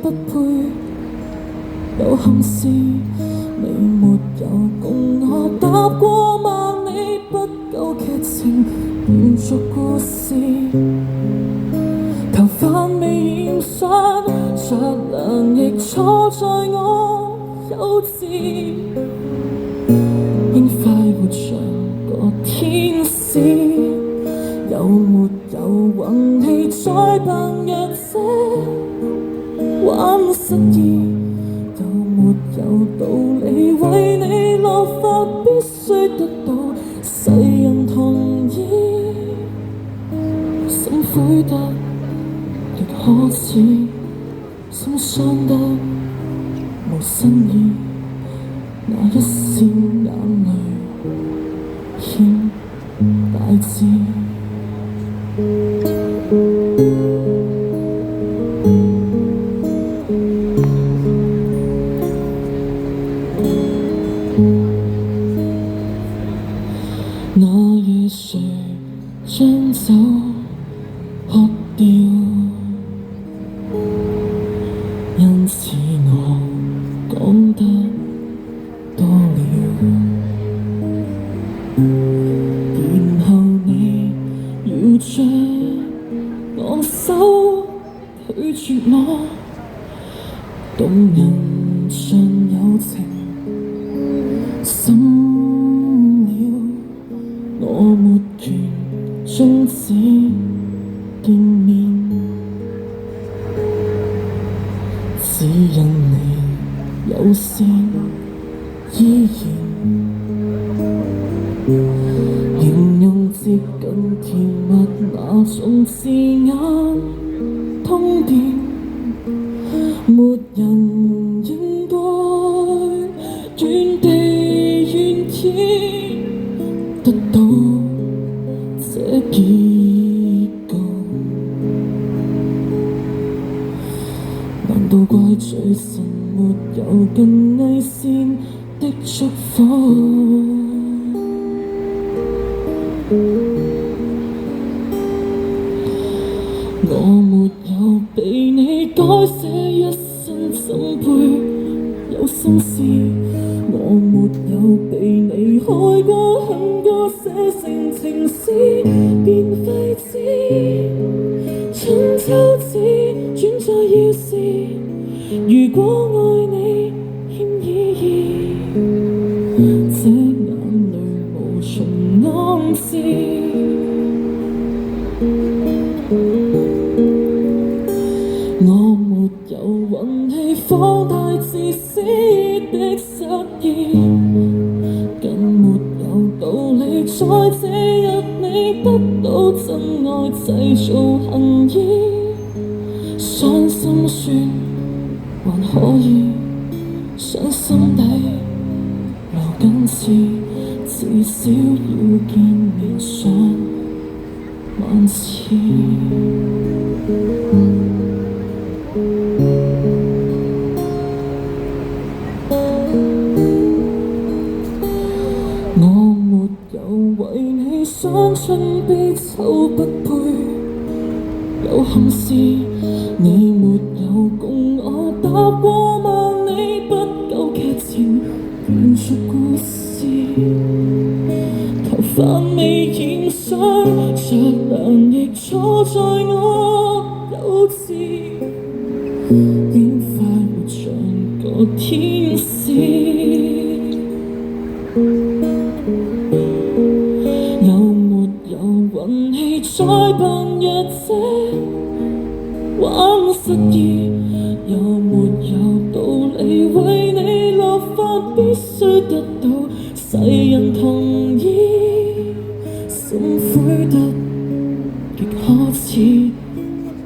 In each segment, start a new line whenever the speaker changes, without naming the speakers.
不配。有憾是你沒有共我踏過萬里，不夠劇情延續故事。頭髮未染上，着涼亦錯在我幼稚。應快活像個天使，有沒有運氣再扮弱者玩失意？有沒有道理為你落髮必須得到世人同意？心灰得極可恥，心傷得無新意，那一線眼淚欠大志。那夜誰將酒喝掉？因此我講得多了，然後你要將我手拒絕我，動人像友情深了，我沒權終止見面，只因你友善依然，形容接近甜蜜那種字眼通電，沒人應該原地怨天得到這結局。難道怪罪神沒有更偽善的祝福？我沒有被你改寫一生怎配有心思，我沒有被你害過恨過寫成情詩變廢紙，春秋只轉載要事，如果愛你欠意義，這眼淚無從安置。我沒有運氣放大自私的失意，更沒有道理在這日你得到真愛製造恨意。傷心說還可以，傷心底留緊刺，至少要見面上萬次。我沒有為你傷春悲秋不配，有憾是你沒有共我踏過萬里，不夠劇情延續故事。頭髮未染上，着涼亦錯在我幼稚，應快活像個天使。有沒有運氣再扮弱者玩失意？有沒有道理為你落髮必須得到世人同意？心灰得極可恥，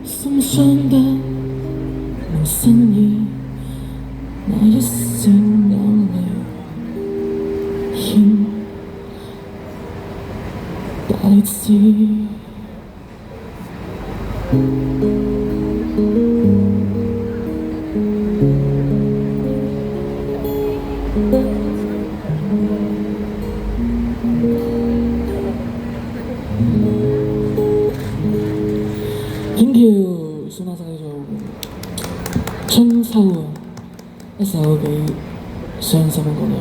心傷得無新意，那一線眼淚欠大志。Thank you，送大家一首春秋啊，一首俾傷心嘅姑娘。